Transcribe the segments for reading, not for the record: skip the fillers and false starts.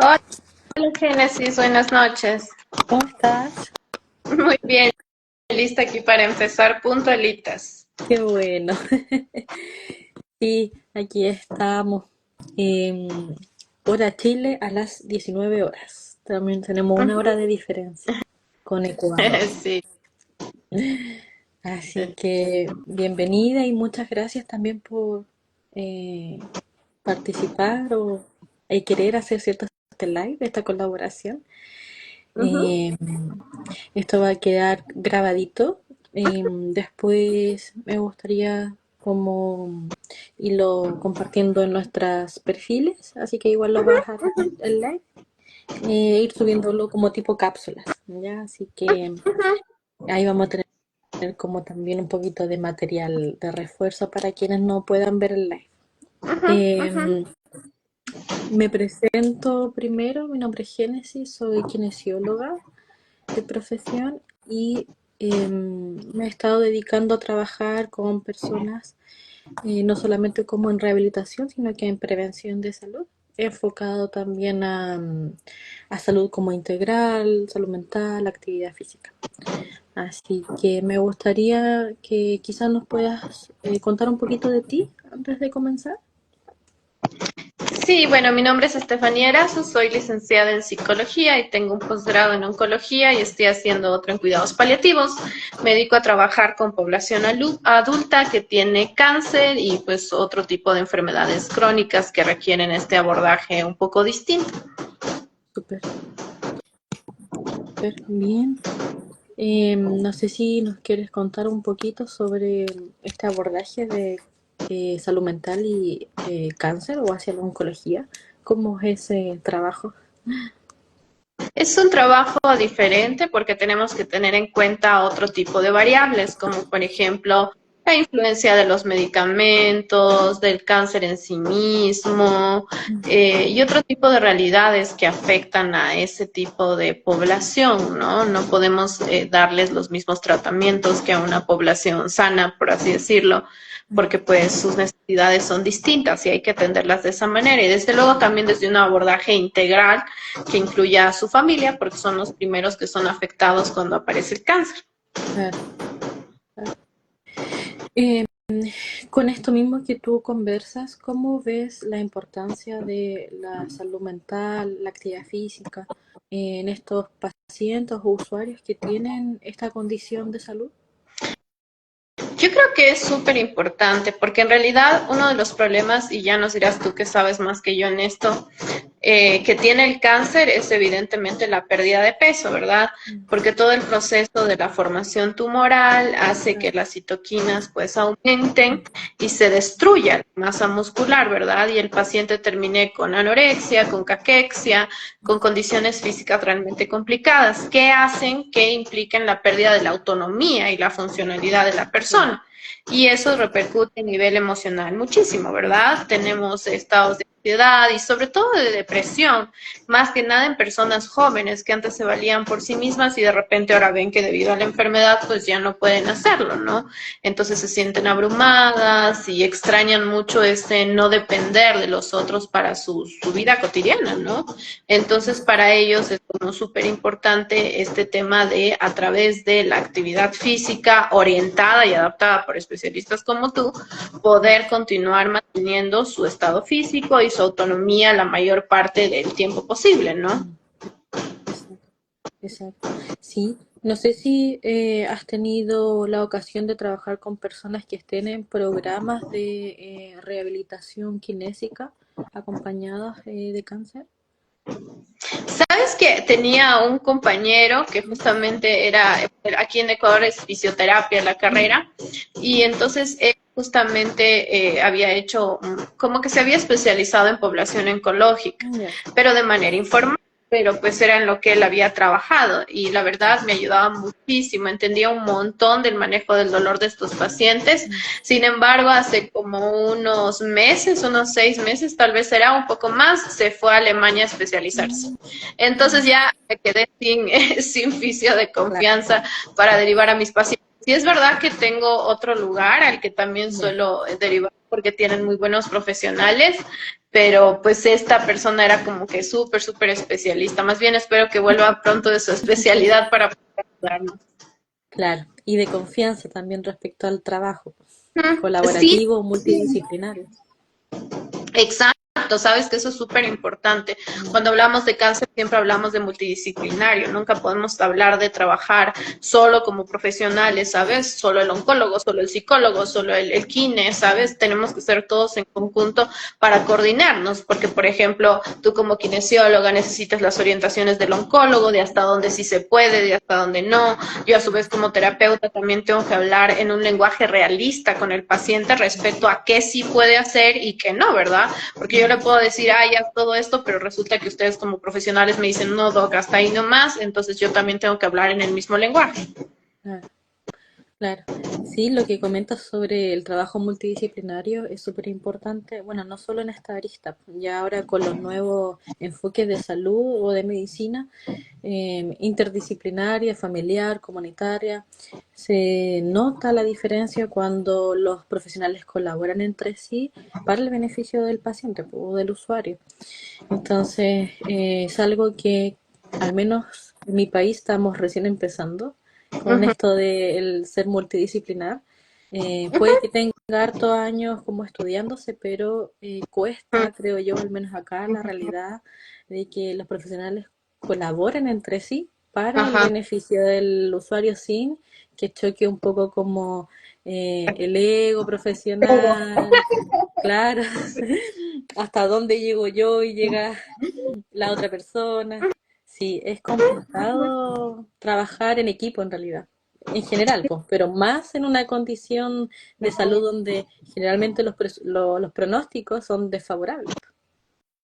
Hola, Génesis, buenas noches. ¿Cómo estás? Muy bien, lista aquí para empezar puntualitas. Qué bueno. Sí, aquí estamos. Hora Chile a las 19 horas. También tenemos una hora de diferencia con Ecuador. Sí. Así que bienvenida y muchas gracias también por eh, participar o querer hacer cierto este live, esta colaboración. Ujú. Eh, Esto va a quedar grabadito. Después me gustaría como irlo compartiendo en nuestros perfiles, así que igual lo vas a ver el live, ir subiéndolo como tipo cápsulas, ¿ya? Así que ahí vamos a tener como también un poquito de material de refuerzo para quienes no puedan ver el live. Em, Me presento primero, mi nombre es Génesis, soy kinesióloga de profesión y me he estado dedicando a trabajar con personas, no solamente como en rehabilitación, sino que en prevención de salud. He enfocado también a salud como integral, salud mental, actividad física. Así que me gustaría que quizás nos puedas contar un poquito de ti antes de comenzar. Sí, bueno, mi nombre es Estefanía Erazo, soy licenciada en psicología y tengo un posgrado en oncología y estoy haciendo otro en cuidados paliativos. Me dedico a trabajar con población adulta que tiene cáncer y pues otro tipo de enfermedades crónicas que requieren este abordaje un poco distinto. Súper, súper bien. No sé si nos quieres contar un poquito sobre este abordaje de salud mental y cáncer o hacia la oncología. ¿Cómo es ese trabajo? Es un trabajo diferente porque tenemos que tener en cuenta otro tipo de variables, como por ejemplo la influencia de los medicamentos, del cáncer en sí mismo, y otro tipo de realidades que afectan a ese tipo de población, ¿no? No podemos darles los mismos tratamientos que a una población sana, por así decirlo, porque pues sus necesidades son distintas y hay que atenderlas de esa manera. Y desde luego también desde un abordaje integral que incluya a su familia, porque son los primeros que son afectados cuando aparece el cáncer. Claro, claro. Eh, con esto mismo que tú conversas, ¿cómo ves la importancia de la salud mental, la actividad física en estos pacientes o usuarios que tienen esta condición de salud? Yo creo que es súper importante porque en realidad uno de los problemas, y ya nos dirás tú que sabes más que yo en esto, que tiene el cáncer es evidentemente la pérdida de peso, ¿verdad? Porque todo el proceso de la formación tumoral hace que Claro, las citoquinas pues aumenten y se destruya la masa muscular, ¿verdad? Y el paciente termine con anorexia, con caquexia, con condiciones físicas realmente complicadas, que hacen que impliquen la pérdida de la autonomía y la funcionalidad de la claro, persona. Y eso repercute a nivel emocional muchísimo, ¿verdad? Tenemos estados de ansiedad y sobre todo de depresión, más que nada en personas jóvenes que antes se valían por sí mismas y de repente ahora ven que debido a la enfermedad pues ya no pueden hacerlo, ¿no? Entonces se sienten abrumadas y extrañan mucho ese no depender de los otros para su vida cotidiana, ¿no? Entonces para ellos es como súper importante este tema de a través de la actividad física orientada y adaptada por especialistas como tú, poder continuar manteniendo su estado físico y su autonomía la mayor parte del tiempo posible, ¿no? exacto, exacto. Sí, No sé si has tenido la ocasión de trabajar con personas que estén en programas de rehabilitación kinésica acompañadas de cáncer. Sabes que tenía un compañero que justamente aquí en Ecuador es fisioterapia la carrera, y entonces él justamente había hecho, como que se había especializado en población oncológica, Ya. pero de manera informal, pero pues era en lo que él había trabajado y la verdad me ayudaba muchísimo, entendía un montón del manejo del dolor de estos pacientes. Mm. Sin embargo, hace como unos meses, unos 6 meses, tal vez será un poco más, se fue a Alemania a especializarse. Mm. Entonces Ah, ya me quedé sin, sin fisio de claro. confianza para derivar a mis pacientes. Y es verdad que tengo otro lugar al que también Ya. suelo derivar porque tienen muy buenos profesionales, pero pues esta persona era como que súper, súper especialista. Más bien espero que vuelva pronto de su especialidad para poder ayudarnos. Claro. Y de confianza también respecto al trabajo Sí, colaborativo, multidisciplinario. exacto, sabes que eso es súper importante. Mm. Cuando hablamos de cáncer siempre hablamos de multidisciplinario, nunca podemos hablar de trabajar solo como profesionales, ¿sabes? Solo el oncólogo, solo el psicólogo, solo el kine, ¿sabes? Tenemos que ser todos en conjunto para coordinarnos, porque por ejemplo, tú como kinesióloga necesitas las orientaciones del oncólogo, de hasta dónde sí se puede, de hasta dónde no. Yo a su vez como terapeuta también tengo que hablar en un lenguaje realista con el paciente respecto a qué sí puede hacer y qué no, ¿verdad? Porque yo le puedo decir, ah, ya todo esto, pero resulta que ustedes como profesionales me dicen, no, doc, hasta ahí nomás, entonces yo también tengo que hablar en el mismo lenguaje. Claro. Claro, sí, lo que comentas sobre el trabajo multidisciplinario es súper importante, bueno, no solo en esta arista, ya ahora con los nuevos enfoques de salud o de medicina, interdisciplinaria, familiar, comunitaria, se nota la diferencia cuando los profesionales colaboran entre sí para el beneficio del paciente o del usuario. Entonces, es algo que al menos en mi país estamos recién empezando con Ujú, esto de el ser multidisciplinar. Puede que tenga hartos años como estudiándose, pero ujú, cuesta, creo yo, al menos acá, la realidad de que los profesionales colaboren entre sí para el ajá. beneficio del usuario sin que choque un poco como el ego profesional, claro, hasta dónde llego yo y llega la otra persona. Sí, es complicado trabajar en equipo en realidad, en general, pues, pero más en una condición de salud donde generalmente los pronósticos son desfavorables.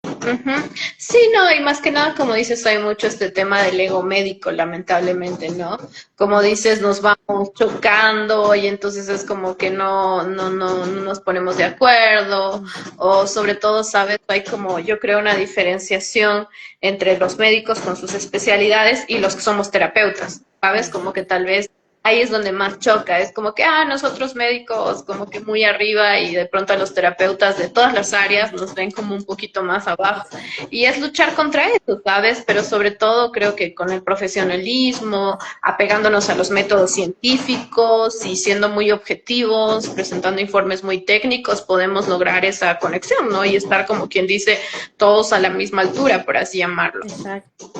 Ujú. Sí, no, y más que nada, como dices, hay mucho este tema del ego médico, lamentablemente, ¿no? Como Mm. dices, nos vamos chocando y entonces es como que no nos ponemos de acuerdo, Mm. o sobre todo, ¿sabes? Hay como, yo creo, una diferenciación entre los médicos con sus especialidades y los que somos terapeutas, ¿sabes? Claro, Como que tal vez ahí es donde más choca, es como que, nosotros médicos como que muy arriba y de pronto a los terapeutas de todas las áreas nos ven como un poquito más abajo. exacto. Y es luchar contra eso, ¿sabes? Pero sobre todo creo que con el profesionalismo, apegándonos a los métodos científicos y siendo muy objetivos, presentando informes muy técnicos, podemos lograr esa conexión, ¿no? Y estar como quien dice, todos a la misma altura, por así llamarlo. Exacto.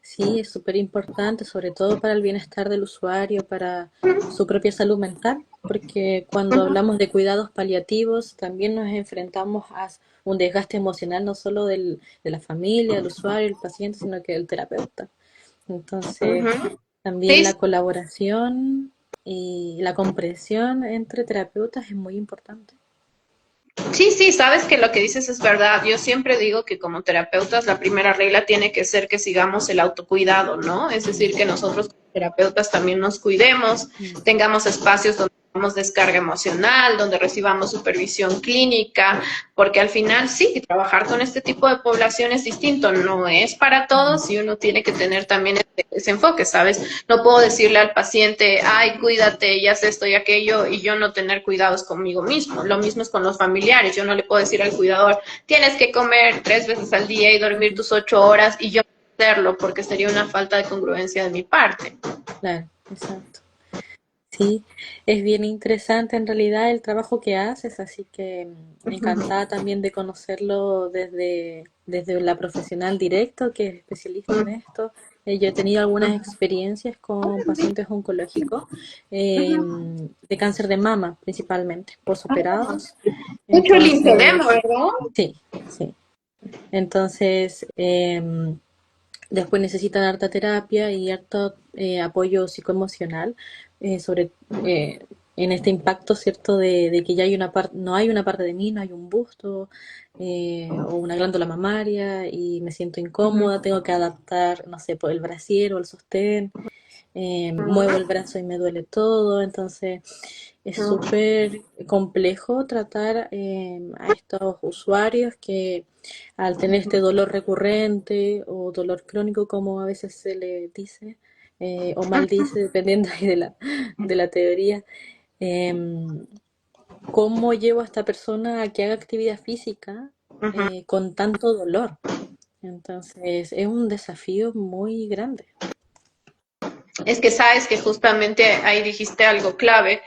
Sí, es súper importante, sobre todo para el bienestar del usuario, para su propia salud mental, porque cuando hablamos de cuidados paliativos también nos enfrentamos a un desgaste emocional no solo de la familia, del usuario, el paciente, sino que del terapeuta. Entonces, Ujú. también Sí, la colaboración y la comprensión entre terapeutas es muy importante. sí, sí, sabes que lo que dices es verdad. Yo siempre digo que como terapeutas la primera regla tiene que ser que sigamos el autocuidado, ¿no? Es Mm. decir, que nosotros como terapeutas también nos cuidemos, Mm. tengamos espacios donde tengamos descarga emocional, donde recibamos supervisión clínica, porque al final sí, trabajar con este tipo de población es distinto, no es para Mm. todos y uno tiene que tener también ese enfoque, ¿sabes? No puedo decirle al paciente, ay, cuídate, ya sé esto y aquello, y yo no tener cuidados conmigo mismo. Lo mismo es con los familiares. Yo no le puedo decir al cuidador, tienes que comer 3 veces al día y dormir tus 8 horas, y yo no hacerlo, porque sería una falta de congruencia de mi parte. Claro, exacto. Sí, es bien interesante en realidad el trabajo que haces, así que encantada también de conocerlo desde la profesional directo que es especialista en esto. Yo he tenido algunas experiencias con pacientes oncológicos de cáncer de mama principalmente, posoperados. Mucho linfedema, Entonces, ¿verdad? sí, sí. Entonces, después necesitan harta terapia y harto apoyo psicoemocional sobre en este impacto, ¿cierto? De que ya hay una parte, no hay una parte de mí, no hay un busto o una glándula mamaria y me siento incómoda, tengo que adaptar, no sé, por el brasier o el sostén, muevo el brazo y me duele todo, entonces es súper complejo tratar a estos usuarios que al tener este dolor recurrente o dolor crónico, como a veces se le dice, o mal dice, dependiendo ahí de la teoría, em, ¿cómo llevo a esta persona a que haga actividad física con tanto dolor? Entonces es un desafío muy grande. Es que sabes que justamente ahí dijiste algo clave,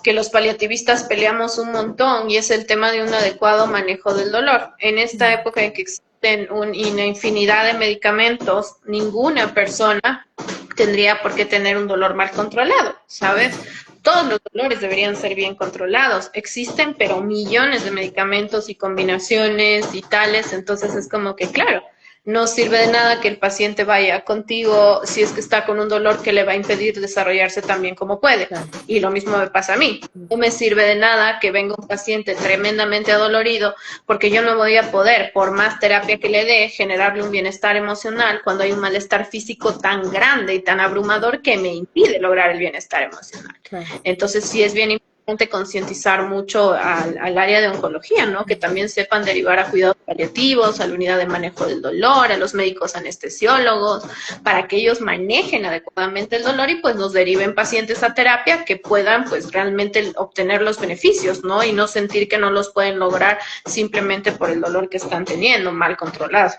que los paliativistas peleamos un montón y es el tema de un adecuado manejo del dolor. En esta época en que existen una infinidad de medicamentos, ninguna persona tendría por qué tener un dolor mal controlado, ¿sabes? Todos los dolores deberían ser bien controlados. Existen, pero millones de medicamentos y combinaciones y tales, entonces es como que, claro, no sirve de nada que el paciente vaya contigo si es que está con un dolor que le va a impedir desarrollarse tan bien como puede. Claro. Y lo mismo me pasa a mí. No me sirve de nada que venga un paciente tremendamente adolorido porque yo no voy a poder, por más terapia que le dé, generarle un bienestar emocional cuando hay un malestar físico tan grande y tan abrumador que me impide lograr el bienestar emocional. Claro. Entonces sí es bien importante concientizar mucho al área de oncología, ¿no? Que también sepan derivar a cuidados paliativos, a la unidad de manejo del dolor, a los médicos anestesiólogos, para que ellos manejen adecuadamente el dolor y pues nos deriven pacientes a terapia que puedan pues realmente obtener los beneficios, ¿no? Y no sentir que no los pueden lograr simplemente por el dolor que están teniendo mal controlado.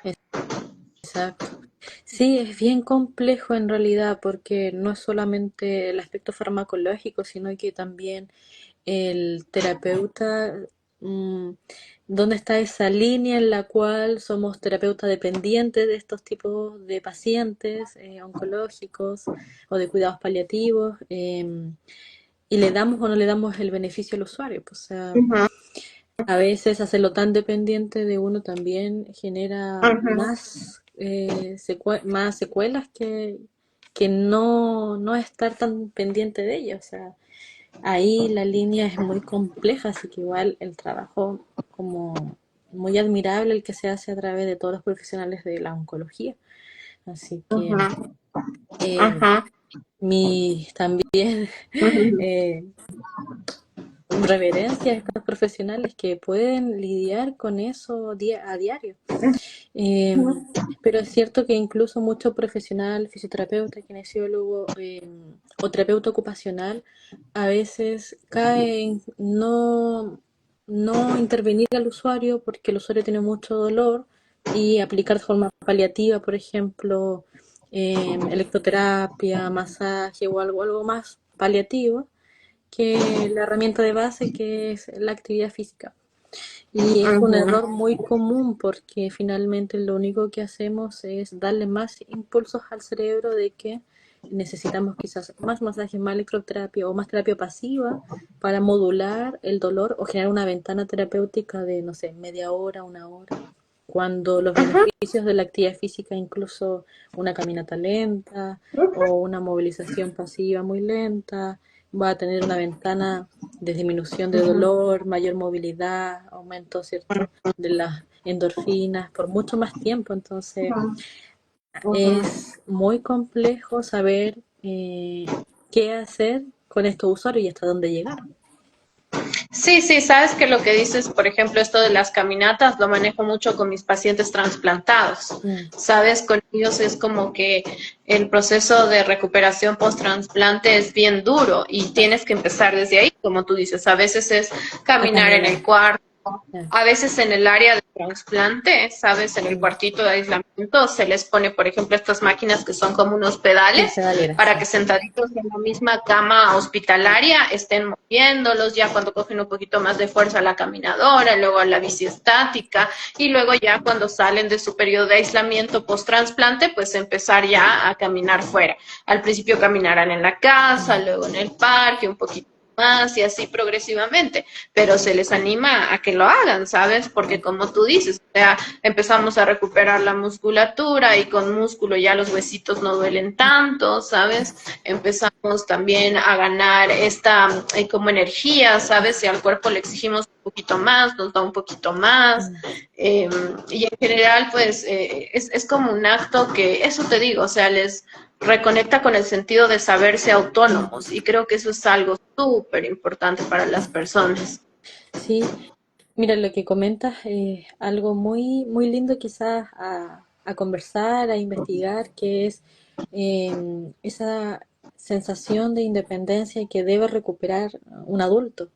Exacto. Sí, es bien complejo en realidad porque no es solamente el aspecto farmacológico, sino que también el terapeuta, mm, dónde está esa línea en la cual somos terapeuta dependientes de estos tipos de pacientes oncológicos o de cuidados paliativos, y le damos o no le damos el beneficio al usuario. Pues, o sea, Uh-huh, a veces hacerlo tan dependiente de uno también genera uh-huh, más secuelas que no estar tan pendiente de ello. O sea, ahí la línea es muy compleja, así que igual el trabajo como muy admirable el que se hace a través de todos los profesionales de la oncología. Así que uh-huh, eh, uh-huh, mi también uh-huh. eh, reverencia a estos profesionales que pueden lidiar con eso a diario. Eh, pero es cierto que incluso mucho profesional, fisioterapeuta, kinesiólogo o terapeuta ocupacional, a veces cae en no intervenir al usuario porque el usuario tiene mucho dolor y aplicar de forma paliativa, por ejemplo, electroterapia, masaje o algo más paliativo que la herramienta de base que es la actividad física. Y es un Uh-huh. error muy común porque finalmente lo único que hacemos es darle más impulsos al cerebro de que necesitamos quizás más masaje, más electroterapia o más terapia pasiva para modular el dolor o generar una ventana terapéutica de, no sé, media hora, una hora, cuando los beneficios de la actividad física, incluso una caminata lenta o una movilización pasiva muy lenta, va a tener una ventana de disminución de dolor, mayor movilidad, aumento, ¿cierto?, de las endorfinas por mucho más tiempo. Entonces, es muy complejo saber qué hacer con estos usuarios y hasta dónde llegar. Sí, sí, sabes que lo que dices, por ejemplo, esto de las caminatas, lo manejo mucho con mis pacientes trasplantados. Mm, Sabes, con ellos es como que el proceso de recuperación post-trasplante es bien duro y tienes que empezar desde ahí, como tú dices. A veces es a caminar en caminar. el cuarto, Ya, a veces en el área de trasplante, ¿sabes? En el cuartito de aislamiento se les pone, por ejemplo, estas máquinas que son como unos las pedales pedaleras, para sí. que sentaditos en la misma cama hospitalaria estén moviéndolos, ya cuando cogen un poquito más de fuerza la caminadora, luego a la bici estática y luego ya cuando salen de su periodo de aislamiento post-trasplante, pues empezar ya a caminar fuera. Al principio caminarán en la casa, luego en el parque, un poquito más y así progresivamente, pero se les anima a que lo hagan, ¿sabes? Porque como tú dices, o sea, empezamos a recuperar la musculatura y con músculo ya los huesitos no duelen tanto, ¿sabes? Empezamos también a ganar esta como energía, ¿sabes? Si al cuerpo le exigimos un poquito más, nos da un poquito más. Mm. Eh, y en general, pues, es como un acto que, eso te digo, o sea, les reconecta con el sentido de saberse autónomos y creo que eso es algo súper importante para las personas. Sí, mira, lo que comentas es algo muy, muy lindo quizás a conversar, a investigar, que es esa sensación de independencia que debe recuperar un adulto,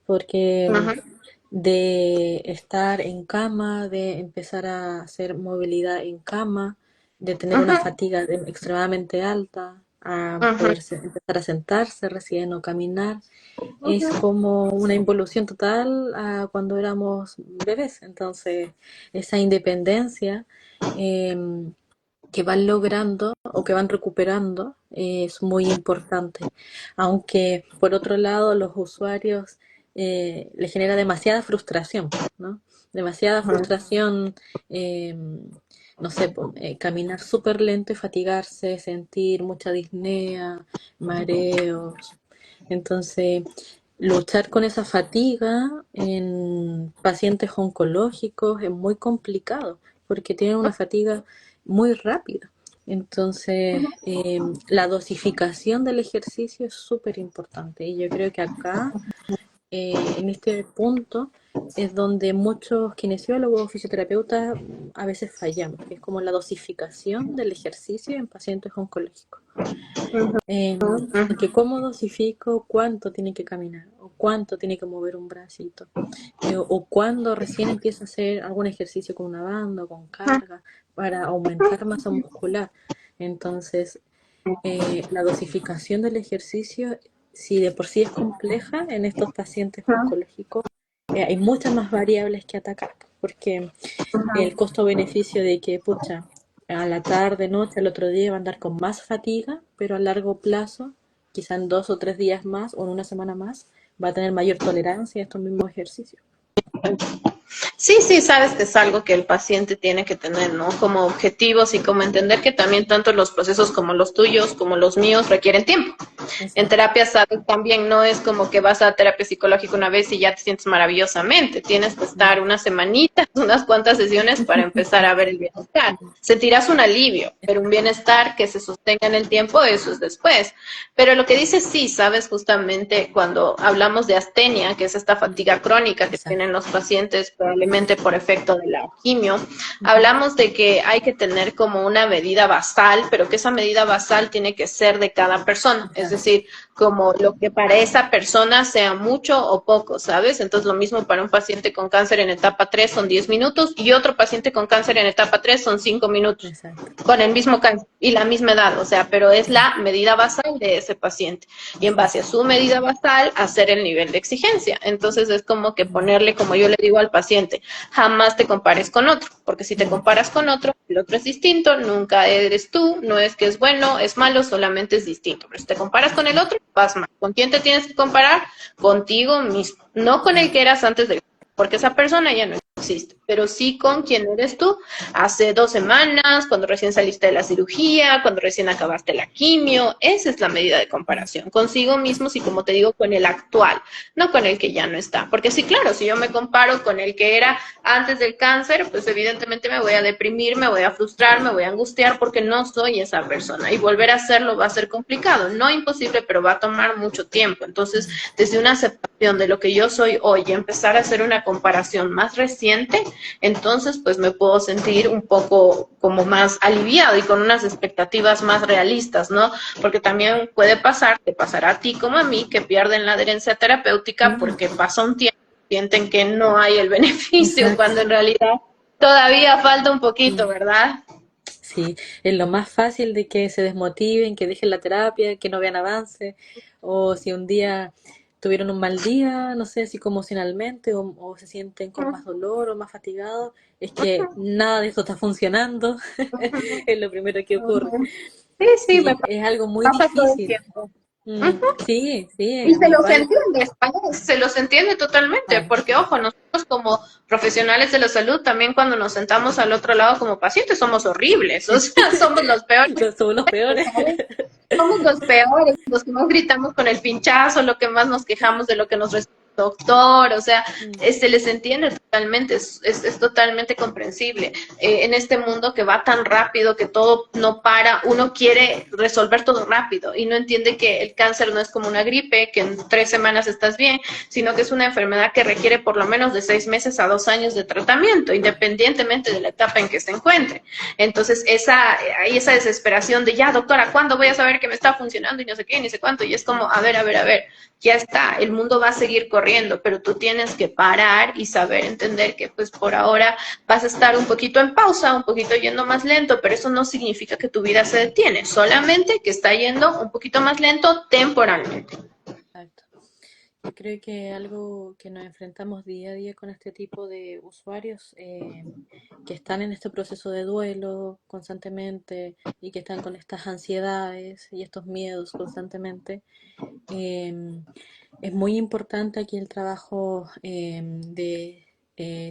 porque Uh -huh, de estar en cama, de empezar a hacer movilidad en cama, de tener uh una -huh, fatiga extremadamente alta, a uh poder -huh, empezar a sentarse recién o caminar, uh es -huh. como una involución total a cuando éramos bebés. Entonces, esa independencia eh, que van logrando o que van recuperando es muy importante. Aunque, por otro lado, los usuarios les genera demasiada frustración, ¿no? Demasiada frustración, eh, no sé, caminar súper lento y fatigarse, sentir mucha disnea, mareos. Entonces, luchar con esa fatiga en pacientes oncológicos es muy complicado porque tienen una fatiga muy rápida. Entonces, la dosificación del ejercicio es súper importante y yo creo que acá, en este punto, es donde muchos kinesiólogos o fisioterapeutas a veces fallamos, que es como la dosificación del ejercicio en pacientes oncológicos. Porque cómo dosifico cuánto tiene que caminar, o cuánto tiene que mover un bracito, o cuándo recién empiezo a hacer algún ejercicio con una banda o con carga para aumentar masa muscular. Entonces, la dosificación del ejercicio, si de por sí es compleja en estos pacientes oncológicos, hay muchas más variables que atacar, porque el costo-beneficio de que, pucha, a la tarde, noche, al otro día va a andar con más fatiga, pero a largo plazo, quizá en 2 o 3 días más o en una semana más, va a tener mayor tolerancia a estos mismos ejercicios. Sí, sí, sabes que es algo que el paciente tiene que tener, ¿no? Como objetivos y como entender que también tanto los procesos como los tuyos, como los míos, requieren tiempo. En Exacto. terapia, sabes, también no es como que vas a terapia psicológica una vez y ya te sientes maravillosamente. Tienes que estar una semanita, unas cuantas sesiones para empezar a ver el bienestar. Sentirás un alivio, pero un bienestar que se sostenga en el tiempo, eso es después. Pero lo que dices sí, sabes, justamente cuando hablamos de astenia, que es esta fatiga crónica que Exacto. tienen los pacientes probablemente por efecto de la quimio, hablamos de que hay que tener como una medida basal, pero que esa medida basal tiene que ser de cada persona, es Claro. decir, como lo que para esa persona sea mucho o poco, ¿sabes? Entonces lo mismo para un paciente con cáncer en etapa 3 son 10 minutos y otro paciente con cáncer en etapa 3 son 5 minutos Exacto. con el mismo cáncer y la misma edad, o sea, pero es la medida basal de ese paciente. Y en base a su medida basal, hacer el nivel de exigencia. Entonces es como que ponerle, como yo le digo al paciente, jamás te compares con otro, porque si te comparas con otro, el otro es distinto, nunca eres tú, no es que es bueno, es malo, solamente es distinto. Pero si te comparas con el otro, vas mal. ¿Con quién te tienes que comparar? Contigo mismo, no con el que eras antes del, porque esa persona ya no existe, pero sí con quién eres tú hace 2 semanas, cuando recién saliste de la cirugía, cuando recién acabaste la quimio. Esa es la medida de comparación, consigo mismos y como te digo, con el actual, no con el que ya no está. Porque sí, claro, si yo me comparo con el que era antes del cáncer, pues evidentemente me voy a deprimir, me voy a frustrar, me voy a angustiar porque no soy esa persona. Y volver a hacerlo va a ser complicado, no imposible, pero va a tomar mucho tiempo. Entonces, desde una aceptación de lo que yo soy hoy y empezar a hacer una comparación más reciente, entonces pues me puedo sentir un poco como más aliviado y con unas expectativas más realistas, ¿no? Porque también puede pasar, te pasará a ti como a mí, que pierden la adherencia terapéutica porque pasa un tiempo sienten que no hay el beneficio, Exacto. cuando en realidad todavía falta un poquito, Sí. ¿verdad? Sí, es lo más fácil de que se desmotiven, que dejen la terapia, que no vean avance, o si un día tuvieron un mal día, no sé, psicoemocionalmente, o se sienten con más dolor o más fatigados, es que nada de esto está funcionando, es lo primero que ocurre. Sí, sí, me Sí, es algo muy pasa todo el difícil. tiempo. Sí, sí, Y a se mí los igual. entiende, ¿vale? Se los entiende totalmente, Claro. porque ojo, nosotros como profesionales de la salud, también cuando nos sentamos al otro llado como pacientes, somos horribles, o sea, somos los peores, Somos los peores. ¿sabes? Somos los peores, los que más gritamos con el pinchazo, lo que más nos quejamos de lo que nos recibe el doctor, o sea, Mm, se les entiende totalmente, es totalmente comprensible. En este mundo que va tan rápido, que todo no para, uno quiere resolver todo rápido y no entiende que el cáncer no es como una gripe, que en 3 semanas estás bien, sino que es una enfermedad que requiere por lo menos de 6 meses a 2 años de tratamiento, independientemente de la etapa en que se encuentre. Entonces, hay esa desesperación de ya, doctora, ¿cuándo voy a saber que me está funcionando? Y no sé qué, ni sé cuánto. Y es como, a ver, ya está, el mundo va a seguir corriendo, pero tú tienes que parar y saber entender que pues por ahora vas a estar un poquito en pausa, un poquito yendo más lento, pero eso no significa que tu vida se detiene, solamente que está yendo un poquito más lento temporalmente. exacto. Yo creo que algo que nos enfrentamos día a día con este tipo de usuarios que están en este proceso de duelo constantemente y que están con estas ansiedades y estos miedos constantemente, eh, es muy importante aquí el trabajo de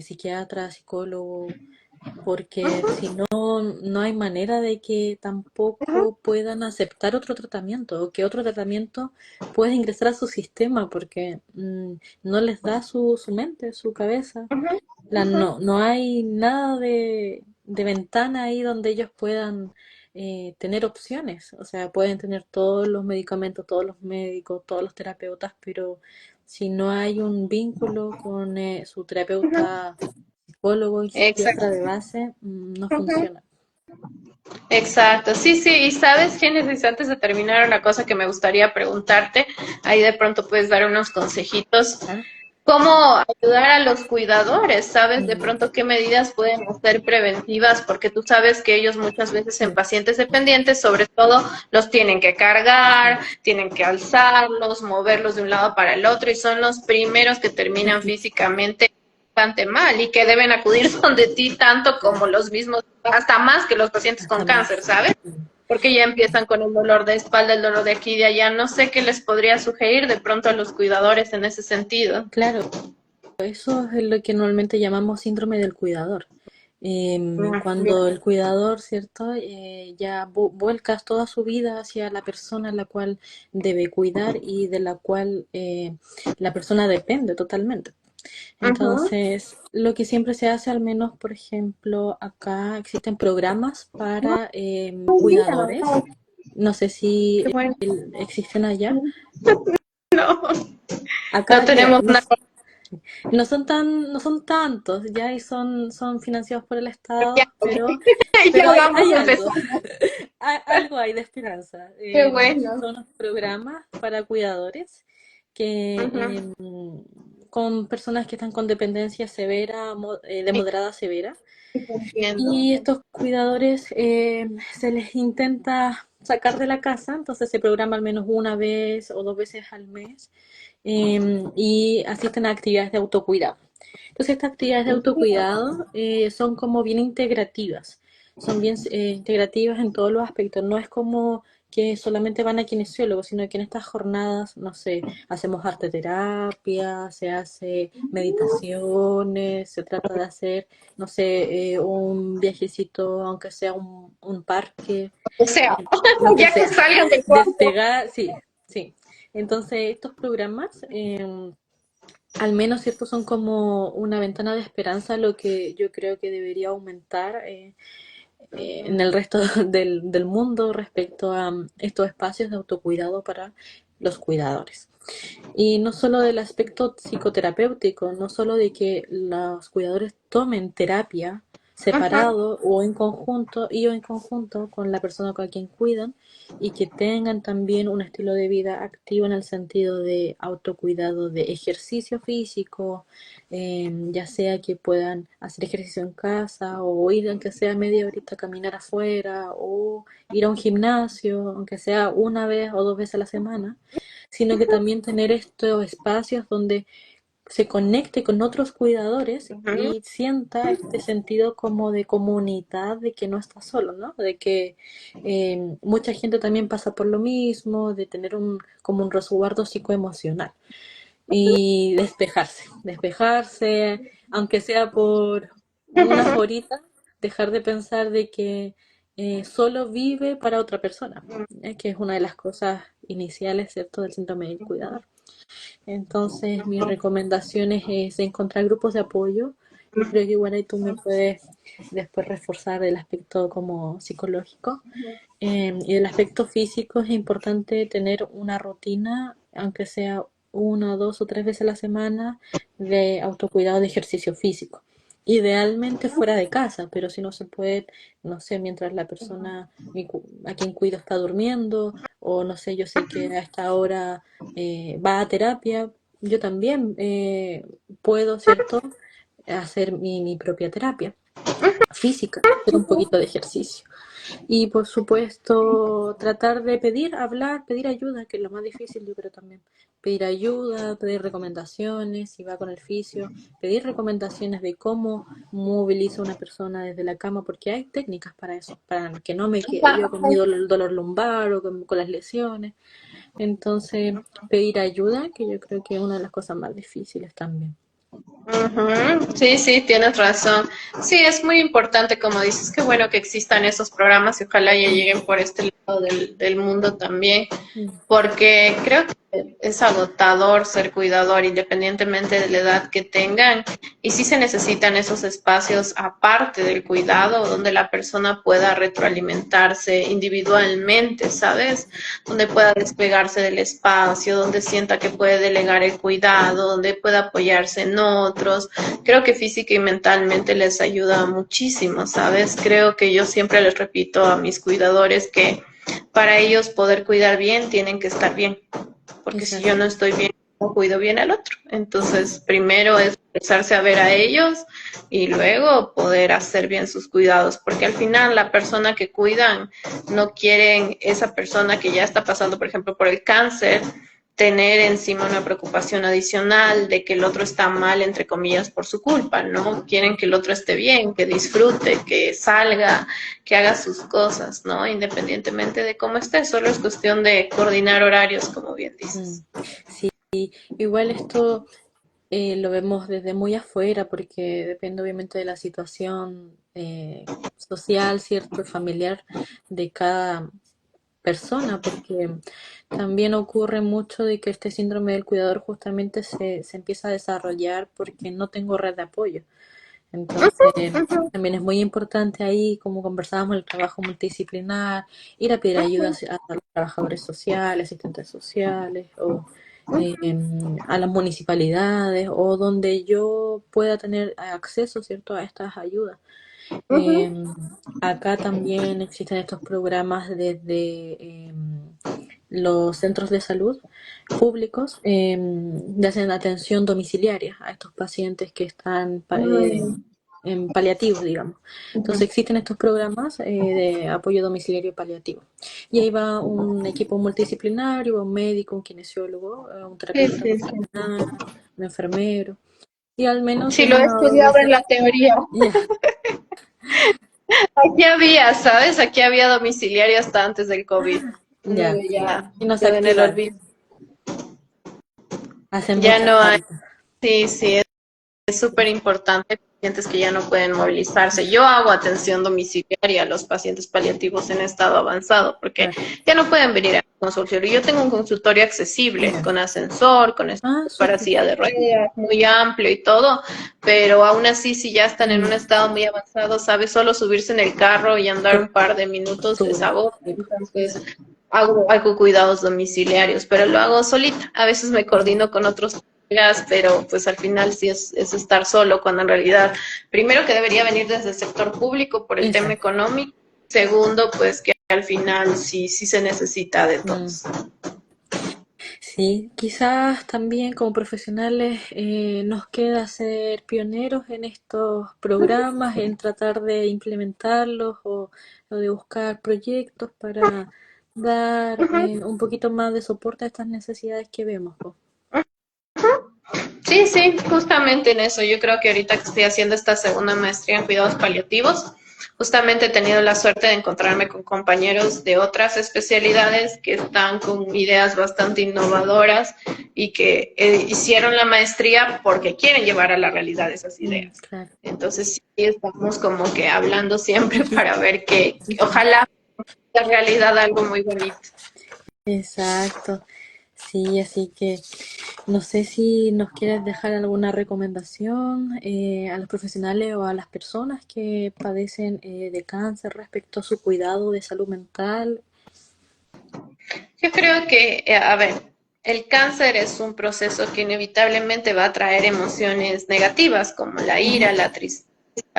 psiquiatra, psicólogo, porque si no, no hay manera de que tampoco puedan aceptar otro tratamiento o que otro tratamiento pueda ingresar a su sistema porque no les da su mente, su cabeza. No hay nada de ventana ahí donde ellos puedan tener opciones. O sea, pueden tener todos los medicamentos, todos los médicos, todos los terapeutas, pero si no hay un vínculo con su terapeuta, psicólogo y psiquiatra Exacto. de base, no funciona. Exacto, sí, sí, y sabes, Génesis, antes de terminar, una cosa que me gustaría preguntarte, ahí de pronto puedes dar unos consejitos. ¿Ah? ¿Cómo ayudar a los cuidadores? ¿Sabes de Mm, pronto qué medidas pueden ser preventivas? Porque tú sabes que ellos muchas veces en mm, pacientes dependientes, sobre todo, los tienen que cargar, mm, tienen que alzarlos, moverlos de un lado para el otro y son los primeros que terminan ujú, físicamente bastante mal y que deben acudir donde ti tanto como claro, los mismos, hasta más que los pacientes con hasta cáncer, más. ¿sabes? Mm. Porque ya empiezan con el dolor de espalda, el dolor de aquí y de allá. No sé qué les podría sugerir de pronto a los cuidadores en ese sentido. Claro, eso es lo que normalmente llamamos síndrome del cuidador. Cuando el cuidador, ¿cierto? Ya vuelcas toda su vida hacia la persona a la cual debe cuidar y de la cual la persona depende totalmente. Ujú. Entonces, lo que siempre se hace, al menos, por ejemplo, acá existen programas para cuidadores. No sé Qué si bueno. existen allá. No, no Acá, mira, tenemos una. no son tantos, ya y son financiados por el Ya, Estado, ya pero vamos hay algo, empezando. algo hay de esperanza. Qué bueno. Son unos programas para cuidadores que Ujú. con personas que están con dependencia severa, de Sí, moderada a severa, sí, te entiendo. y estos cuidadores se les intenta sacar de la casa, entonces se programa al menos una vez o dos veces al mes y asisten a actividades de autocuidado. Entonces estas actividades de autocuidado son como bien integrativas, son bien integrativas en todos los aspectos, no es como que solamente van a kinesiólogos, sino que en estas jornadas, no sé, hacemos arte terapia, se hace meditaciones, se trata de hacer, no sé, un viajecito, aunque sea un parque, O sea, lo que ya que sea, salgan del cuarto. despegar, sí, sí. Entonces, estos programas, al menos, ¿cierto? Son como una ventana de esperanza, lo que yo creo que debería aumentar en el resto del mundo respecto a estos espacios de autocuidado para los cuidadores. Y no solo del aspecto psicoterapéutico, no solo de que los cuidadores tomen terapia, Ujú. separado o en conjunto y o en conjunto con la persona con quien cuidan y que tengan también un estilo de vida activo en el sentido de autocuidado, de ejercicio físico, ya sea que puedan hacer ejercicio en casa o ir aunque sea media horita a caminar afuera o ir a un gimnasio, aunque sea una vez o dos veces a la semana, sino que también tener estos espacios donde se conecte con otros cuidadores Ujú. y sienta este sentido como de comunidad, de que no está solo, ¿no? De que mucha gente también pasa por lo mismo, de tener como un resguardo psicoemocional y despejarse, aunque sea por unas horitas, dejar de pensar de que solo vive para otra persona, que es una de las cosas iniciales, ¿cierto?, del síndrome del cuidador. Entonces, mis recomendaciones es encontrar grupos de apoyo. Yo creo que igual ahí tú me puedes después reforzar el aspecto como psicológico. Y el aspecto físico es importante tener una rutina, aunque sea una, dos o tres veces a la semana, de autocuidado de ejercicio físico. Idealmente fuera de casa, pero si no se puede, no sé, mientras la persona a quien cuido está durmiendo, o no sé, yo sé que a esta hora va a terapia, yo también puedo, ¿cierto?, hacer mi propia terapia física, hacer un poquito de ejercicio. Y por supuesto, tratar de pedir, hablar, pedir ayuda, que es lo más difícil, yo creo también. Pedir ayuda, pedir recomendaciones, si va con el fisio, pedir recomendaciones de cómo moviliza una persona desde la cama, porque hay técnicas para eso, para que no me quede yo con mi dolor lumbar o con las lesiones. Entonces, pedir ayuda, que yo creo que es una de las cosas más difíciles también. Ujú. Sí, sí, tienes razón. Sí, es muy importante, como dices, qué bueno que existan esos programas y ojalá ya lleguen por este lado del mundo también, Mm, porque creo que es agotador ser cuidador independientemente de la edad que tengan y sí se necesitan esos espacios aparte del cuidado donde la persona pueda retroalimentarse individualmente, ¿sabes? Donde pueda despegarse del espacio, donde sienta que puede delegar el cuidado, donde pueda apoyarse en otros. Creo que física y mentalmente les ayuda muchísimo, ¿sabes? Creo que yo siempre les repito a mis cuidadores que para ellos poder cuidar bien tienen que estar bien, porque si yo exacto. no estoy bien, no cuido bien al otro. Entonces, primero es empezarse a ver a ellos y luego poder hacer bien sus cuidados, porque al final la persona que cuidan no quieren esa persona que ya está pasando, por ejemplo, por el cáncer, tener encima una preocupación adicional de que el otro está mal, entre comillas, por su culpa, ¿no? Quieren que el otro esté bien, que disfrute, que salga, que haga sus cosas, ¿no? Independientemente de cómo esté, solo es cuestión de coordinar horarios, como bien Mm. dices. Sí, igual esto lo vemos desde muy afuera porque depende obviamente de la situación social, cierto, familiar de cada persona, porque también ocurre mucho de que este síndrome del cuidador justamente se empieza a desarrollar porque no tengo red de apoyo. Entonces, también es muy importante ahí, como conversábamos, el trabajo multidisciplinar, ir a pedir ayuda a los trabajadores sociales, asistentes sociales, o a las municipalidades, o donde yo pueda tener acceso, ¿cierto?, a estas ayudas. Eh, Acá también existen estos programas desde los centros de salud públicos de hacen atención domiciliaria a estos pacientes que están en paliativos, digamos. Entonces existen estos programas de apoyo domiciliario paliativo. Y ahí va un equipo multidisciplinario, un médico, un kinesiólogo, un Sí, terapeuta sí, sí. ocupacional, un enfermero. Y al menos Sí, lo he una o dos estudiado en veces. la teoría. Ya, Aquí había, ¿sabes? Aquí había domiciliario hasta antes del COVID. Luego ya. ya Y nos quedó en el activaron. olvido. Hacen Ya mucha no hay. falta. Sí, sí, es súper importante, pacientes que ya no pueden movilizarse. Yo hago atención domiciliaria a los pacientes paliativos en estado avanzado porque Claro. ya no pueden venir a consultorio. Yo tengo un consultorio accesible, Ya. con ascensor, con Ah, espacio para súper. silla de ruedas, muy amplio y todo, pero aún así si ya están en un Mm, estado muy avanzado, sabes, solo subirse en el carro y andar un par de minutos les duro. agota. Sí, po. Entonces hago cuidados domiciliarios, pero lo hago solita. A veces me coordino con otros amigas, pero pues al final sí es estar solo, cuando en realidad, primero que debería venir desde el sector público por el tema Exacto. económico, segundo, pues que al final sí se necesita de Mm. todos. Sí, quizás también como profesionales nos queda ser pioneros en estos programas, en tratar de implementarlos o de buscar proyectos para dar un poquito más de soporte a estas necesidades que vemos, po. Sí, sí, justamente en eso. Yo creo que ahorita que estoy haciendo esta segunda maestría en cuidados paliativos, justamente he tenido la suerte de encontrarme con compañeros de otras especialidades que están con ideas bastante innovadoras y que hicieron la maestría porque quieren llevar a la realidad esas ideas. Claro. Entonces, sí, estamos como que hablando siempre para ver que ojalá sea realidad algo muy bonito. Exacto. Sí, así que no sé si nos quieres dejar alguna recomendación a los profesionales o a las personas que padecen de cáncer respecto a su cuidado de salud mental. Yo creo que, a ver, el cáncer es un proceso que inevitablemente va a traer emociones negativas como la ira, Ujú. la tristeza,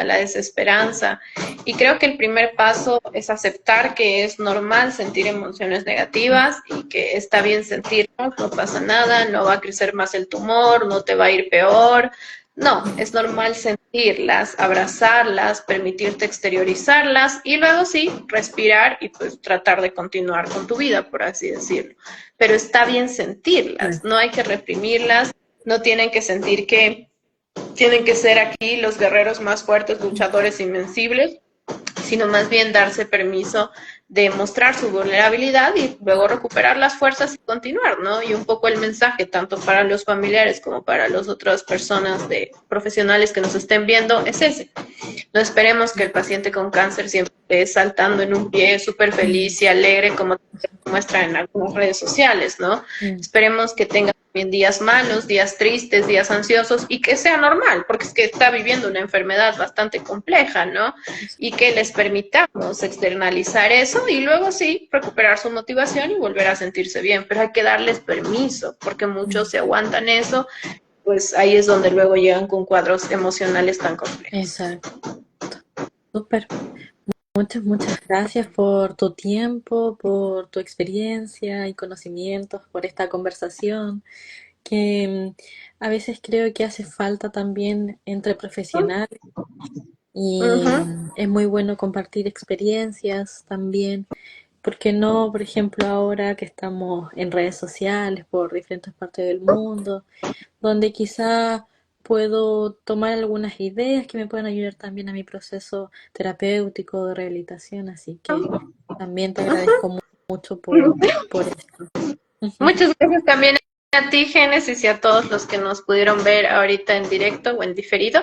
la desesperanza. Y creo que el primer paso es aceptar que es normal sentir emociones negativas y que está bien sentirlas, no pasa nada, no va a crecer más el tumor, no te va a ir peor. No, es normal sentirlas, abrazarlas, permitirte exteriorizarlas y luego sí, respirar y pues tratar de continuar con tu vida, por así decirlo. Pero está bien sentirlas, no hay que reprimirlas, no tienen que sentir que tienen que ser aquí los guerreros más fuertes, luchadores invencibles, sino más bien darse permiso de mostrar su vulnerabilidad y luego recuperar las fuerzas y continuar, ¿no? Y un poco el mensaje, tanto para los familiares como para las otras personas de profesionales que nos estén viendo, es ese. No esperemos que el paciente con cáncer siempre esté saltando en un pie súper feliz y alegre como muestra en algunas redes sociales, ¿no? Mm. Esperemos que tenga también días malos, días tristes, días ansiosos y que sea normal, porque es que está viviendo una enfermedad bastante compleja, ¿no? Y que les permitamos externalizar eso y luego sí, recuperar su motivación y volver a sentirse bien, pero hay que darles permiso, porque muchos se aguantan eso, pues ahí es donde luego llegan con cuadros emocionales tan complejos. Exacto. Súper. Muchas gracias por tu tiempo, por tu experiencia y conocimientos, por esta conversación que a veces creo que hace falta también entre profesionales y Ujú. es muy bueno compartir experiencias también. ¿Por qué no, por ejemplo, ahora que estamos en redes sociales por diferentes partes del mundo, donde quizá puedo tomar algunas ideas que me puedan ayudar también a mi proceso terapéutico de rehabilitación? Así que también te agradezco mucho por esto. Muchas gracias también a ti, Génesis, y a todos los que nos pudieron ver ahorita en directo o en diferido.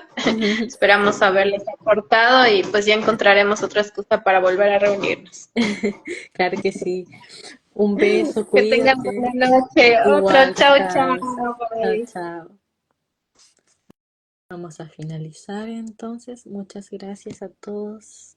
Esperamos haberles aportado y pues ya encontraremos otra excusa para volver a reunirnos. Claro que sí. Un beso, Que tengan cuídate. buena noche. Otro, Igual, chao, chao. Carlos. Chao, Bye. chao. Vamos a finalizar entonces. Muchas gracias a todos.